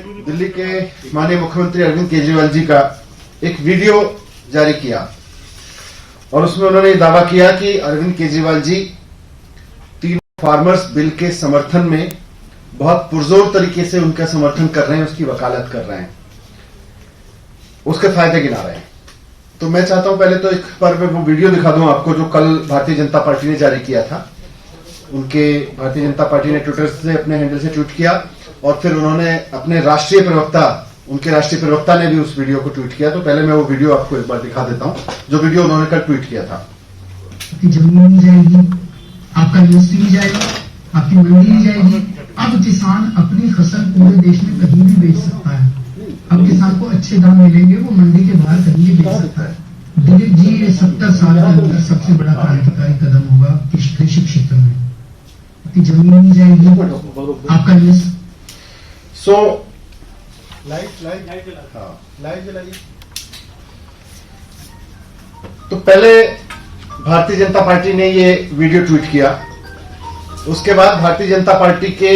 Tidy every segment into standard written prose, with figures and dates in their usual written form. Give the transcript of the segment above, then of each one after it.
दिल्ली के माननीय मुख्यमंत्री अरविंद केजरीवाल जी का एक वीडियो जारी किया और उसमें उन्होंने दावा किया कि अरविंद केजरीवाल जी तीनों फार्मर्स बिल के समर्थन में बहुत पुरजोर तरीके से उनका समर्थन कर रहे हैं, उसकी वकालत कर रहे हैं, उसके फायदे गिना रहे हैं। तो मैं चाहता हूं पहले तो एक बार मैं वो वीडियो दिखा दूं आपको जो कल भारतीय जनता पार्टी ने जारी किया था। उनके भारतीय जनता पार्टी ने ट्विटर से अपने हैंडल से ट्वीट किया और फिर उन्होंने अपने राष्ट्रीय प्रवक्ता, उनके राष्ट्रीय प्रवक्ता ने भी उस वीडियो को ट्वीट किया। तो पहले मैं वो वीडियो आपको एक बार दिखा देता हूं जो वीडियो उन्होंने कल ट्वीट किया था। आपकी जमीन नहीं जाएगी, आपका यूनिवर्सिटी नहीं जाएगा, आपकी मंडी नहीं जाएगी। अब किसान अपनी फसल पूरे देश में कहीं भी बेच सकता है। अब किसान को अच्छे दाम मिलेंगे, वो मंडी के बाहर कहीं भी बेच सकता है। दिलीप जी, ये 70 साल के अंदर सबसे बड़ा क्रांतिकारी कदम होगा कृषि क्षेत्र में। आपकी जमीन नहीं जाएगी, आपका लाइट जलाइए। तो पहले भारतीय जनता पार्टी ने ये वीडियो ट्वीट किया, उसके बाद भारतीय जनता पार्टी के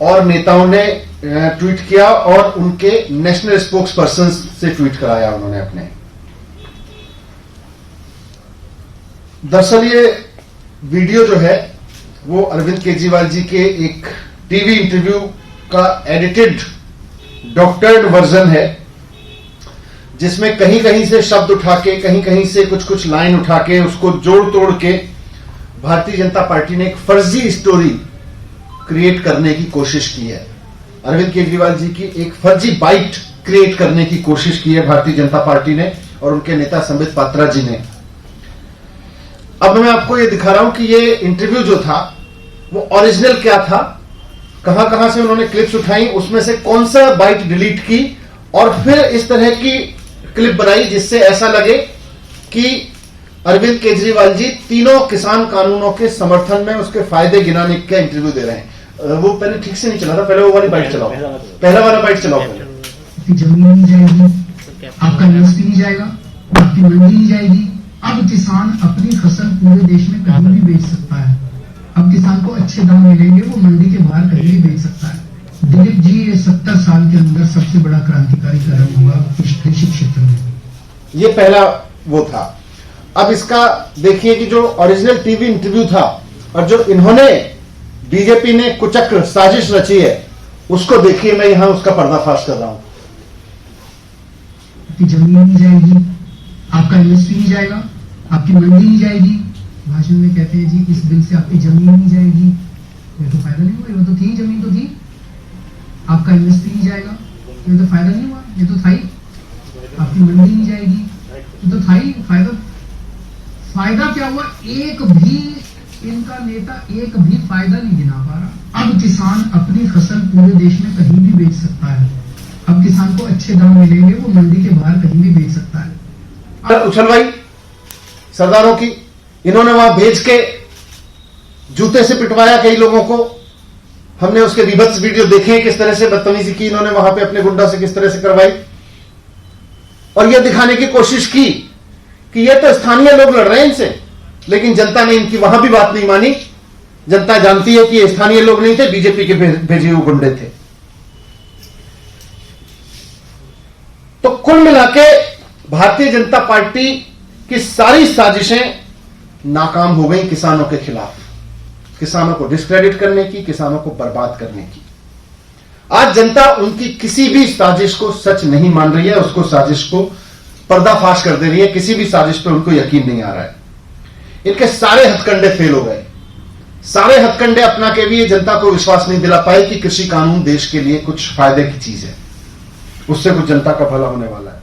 और नेताओं ने ट्वीट किया और उनके नेशनल स्पोक्स पर्सन से ट्वीट कराया उन्होंने अपने। दरअसल ये वीडियो जो है वो अरविंद केजरीवाल जी के एक टीवी इंटरव्यू का एडिटेड डॉक्टर्ड वर्जन है, जिसमें कहीं कहीं से शब्द उठा के, कहीं कहीं से कुछ कुछ लाइन उठा के, उसको जोड़ तोड़ के भारतीय जनता पार्टी ने एक फर्जी स्टोरी क्रिएट करने की कोशिश की है। अरविंद केजरीवाल जी की एक फर्जी बाइट क्रिएट करने की कोशिश की है भारतीय जनता पार्टी ने और उनके नेता संबित पात्रा जी ने। अब मैं आपको ये दिखा रहा हूं कि ये इंटरव्यू जो था वो ओरिजिनल क्या था, कहां कहां से उन्होंने क्लिप्स उठाई, उसमें से कौन सा बाइट डिलीट की और फिर इस तरह की क्लिप बनाई जिससे ऐसा लगे कि अरविंद केजरीवाल जी तीनों किसान कानूनों के समर्थन में उसके फायदे गिनाने का इंटरव्यू दे रहे हैं। वो पहले ठीक से नहीं चला था, पहले वो वाली बाइट चलाओ, पहला वाला बाइट चलाओ। आपकी जमीन नहीं जाएगी, आपका यूनिवर्सिटी नहीं जाएगा, आपकी मंडी नहीं जाएगी। अब किसान अपनी फसल पूरे देश में कहीं भी बेच सकता है। अब किसान को अच्छे दाम मिलेंगे, वो मंडी के बाहर कहीं भी बेच सकता है। दिलीप जी, ये 70 साल के अंदर सबसे बड़ा क्रांतिकारी कदम होगा कृषि क्षेत्र में। ये पहला वो था। अब इसका देखिए कि जो ओरिजिनल टीवी इंटरव्यू था और जो इन्होंने बीजेपी ने कुचक्र साजिश रची है उसको देखिए। मैं यहां उसका पर्दाफाश कर रहा हूं। आपकी जमीन नहीं जाएगी, आपका यूनिवर्सिटी नहीं जाएगा, आपकी मंडी नहीं जाएगी। भाषण में कहते हैं जी इस बिल से आपकी जमीन नहीं जाएगी। ये तो फायदा नहीं हुआ, ये तो थी, जमीन तो थी। आपका यूनिवर्सिटी नहीं जाएगा, ये तो फायदा नहीं हुआ, ये तो था ही। आपकी मंडी नहीं जाएगी, ये तो था ही। फायदा क्या हुआ? एक भी इनका नेता एक भी फायदा नहीं गिना पा रहा। अब किसान अपनी फसल पूरे देश में कहीं भी बेच सकता है। अब किसान को अच्छे दाम मिलेंगे, वो मंडी के बाहर कहीं भी बेच सकता है। उछलवाई सरदारों की इन्होंने वहां भेज के जूते से पिटवाया कई लोगों को। हमने उसके विभत्स वीडियो देखे, किस तरह से बदतमीजी की इन्होंने वहां पे अपने गुंडा से किस तरह से करवाई और यह दिखाने की कोशिश की कि ये तो स्थानीय लोग लड़ रहे हैं इनसे, लेकिन जनता ने इनकी वहां भी बात नहीं मानी। जनता जानती है कि ये स्थानीय लोग नहीं थे, बीजेपी के भेजे हुए गुंडे थे। तो कुल मिलाके भारतीय जनता पार्टी की सारी साजिशें नाकाम हो गई किसानों के खिलाफ, किसानों को डिस्क्रेडिट करने की, किसानों को बर्बाद करने की। आज जनता उनकी किसी भी साजिश को सच नहीं मान रही है, उसको साजिश को पर्दाफाश कर दे रही है। किसी भी साजिश पे उनको यकीन नहीं आ रहा है। इनके सारे हथकंडे फेल हो गए। सारे हथकंडे अपना के भी जनता को विश्वास नहीं दिला पाए कि कृषि कानून देश के लिए कुछ फायदे की चीज है, उससे कुछ जनता का भला होने वाला है।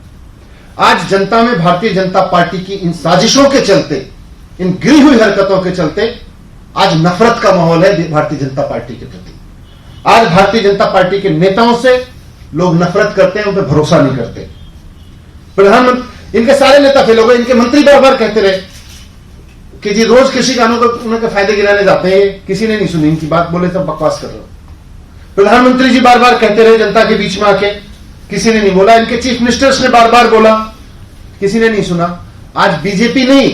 आज जनता में भारतीय जनता पार्टी की इन साजिशों के चलते, इन गिरी हुई हरकतों के चलते आज नफरत का माहौल है भारतीय जनता पार्टी के प्रति। आज भारतीय जनता पार्टी के नेताओं से लोग नफरत करते हैं, उन पर भरोसा नहीं करते। प्रधानमंत्री, इनके सारे नेता फेल हो गए। इनके मंत्री बार बार कहते रहे कि जी रोज कृषि कानूनों के फायदे गिनाने जाते हैं, किसी ने नहीं सुनी इनकी बात, बोले सब बकवास कर रहे हो। प्रधानमंत्री जी बार बार कहते रहे जनता के बीच में आके, किसी ने नहीं बोला। इनके चीफ मिनिस्टर्स ने बार बार बोला, किसी ने नहीं सुना। आज बीजेपी नहीं,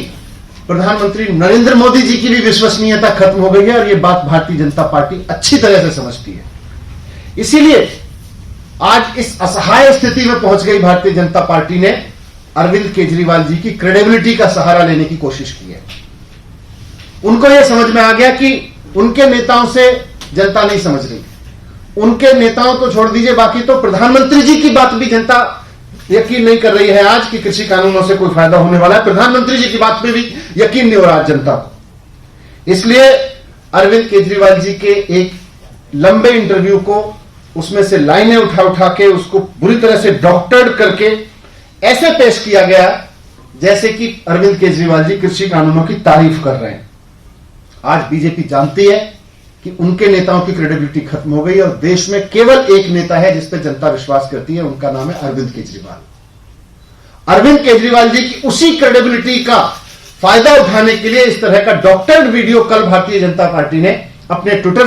प्रधानमंत्री नरेंद्र मोदी जी की भी विश्वसनीयता खत्म हो गई है और यह बात भारतीय जनता पार्टी अच्छी तरह से समझती है। इसीलिए आज इस असहाय स्थिति में पहुंच गई भारतीय जनता पार्टी ने अरविंद केजरीवाल जी की क्रेडिबिलिटी का सहारा लेने की कोशिश की है। उनको यह समझ में आ गया कि उनके नेताओं से जनता नहीं समझ रही। उनके नेताओं तो छोड़ दीजिए, बाकी तो प्रधानमंत्री जी की बात भी जनता यकीन नहीं कर रही है आज कि कृषि कानूनों से कोई फायदा होने वाला है। प्रधानमंत्री जी की बात पे भी यकीन नहीं हो रहा जनता को। इसलिए अरविंद केजरीवाल जी के एक लंबे इंटरव्यू को, उसमें से लाइनें उठा उठा के उसको बुरी तरह से डॉक्टर्ड करके ऐसे पेश किया गया जैसे कि अरविंद केजरीवाल जी कृषि कानूनों की तारीफ कर रहे हैं। आज बीजेपी जानती है कि उनके नेताओं की क्रेडिबिलिटी खत्म हो गई और देश में केवल एक नेता है जिस पर जनता विश्वास करती है, उनका नाम है अरविंद केजरीवाल। अरविंद केजरीवाल जी की उसी क्रेडिबिलिटी का फायदा उठाने के लिए इस तरह का डॉक्टर्ड वीडियो कल भारतीय जनता पार्टी ने अपने ट्विटर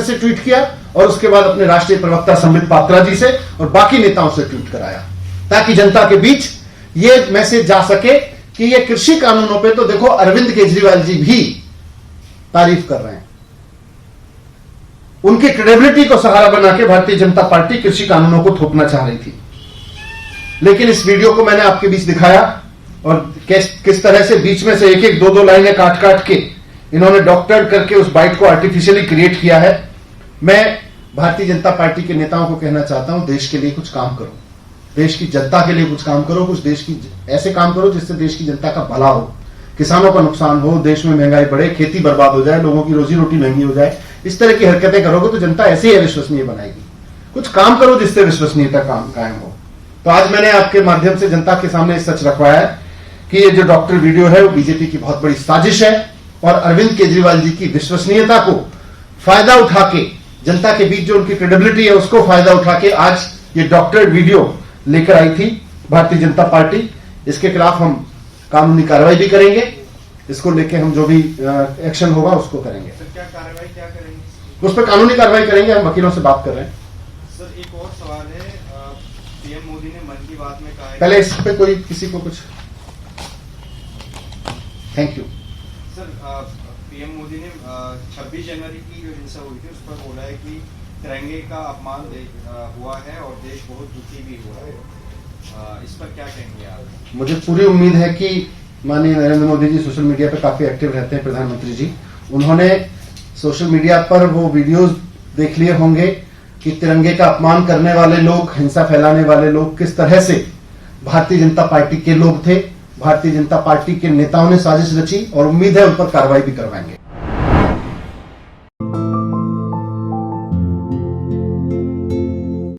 से ट्वीट किया और उसके बाद अपने राष्ट्रीय प्रवक्ता संबित पात्रा जी से और बाकी नेताओं से ट्वीट कराया, ताकि जनता के बीच यह मैसेज जा सके कि ये कृषि कानूनों पे तो देखो अरविंद केजरीवाल जी भी तारीफ कर रहे हैं। उनकी क्रेडिबिलिटी को सहारा बना के भारतीय जनता पार्टी कृषि कानूनों को थोपना चाह रही थी। लेकिन इस वीडियो को मैंने आपके बीच दिखाया और किस तरह से बीच में से एक एक दो लाइनें काट काट के इन्होंने डॉक्टर करके उस बाइट को आर्टिफिशियली क्रिएट किया है। मैं भारतीय जनता पार्टी के नेताओं को कहना चाहता हूं, देश के लिए कुछ काम करो, देश की जनता के लिए कुछ काम करो, कुछ देश की ऐसे काम करो जिससे देश की जनता का भला हो, किसानों का नुकसान हो, देश में महंगाई बढ़े, खेती बर्बाद हो जाए, लोगों की रोजी रोटी महंगी हो जाए। इस तरह की हरकतें करोगे तो जनता ऐसे ही अविश्वसनीय बनाएगी। कुछ काम करो जिससे विश्वसनीयता कायम हो। तो आज मैंने आपके माध्यम से जनता के सामने सच रखवाया है कि ये जो डॉक्टर वीडियो है वो बीजेपी की बहुत बड़ी साजिश है और अरविंद केजरीवाल जी की विश्वसनीयता को फायदा उठा के, जनता के बीच जो उनकी क्रेडिबिलिटी है उसको फायदा उठा के आज ये डॉक्टर वीडियो लेकर आई थी भारतीय जनता पार्टी। इसके खिलाफ हम कानूनी कार्रवाई भी करेंगे। इसको लेके हम जो भी एक्शन होगा उसको करेंगे। सर क्या कार्रवाई क्या करेंगे? उस पर कानूनी कार्रवाई करेंगे। हम वकीलों से बात कर रहे हैं। सर एक और सवाल है, पीएम मोदी ने मन की बात में कहा है, पहले इस पे कोई किसी को कुछ, thank you sir PM Modi ने 26 जनवरी की जो हिंसा हुई थी उस पर बोला है कि तिरंगे का अपमान हुआ है और देश बहुत दुखी भी हुआ है। इस पर क्या कहेंगे आप? मुझे पूरी उम्मीद है कि माननीय नरेंद्र मोदी जी सोशल मीडिया पे काफी एक्टिव रहते हैं, प्रधानमंत्री जी, उन्होंने सोशल मीडिया पर वो वीडियोस देख लिए होंगे कि तिरंगे का अपमान करने वाले लोग, हिंसा फैलाने वाले लोग किस तरह से भारतीय जनता पार्टी के लोग थे। भारतीय जनता पार्टी के नेताओं ने साजिश रची और उम्मीद है उन पर कार्रवाई भी करवाएंगे।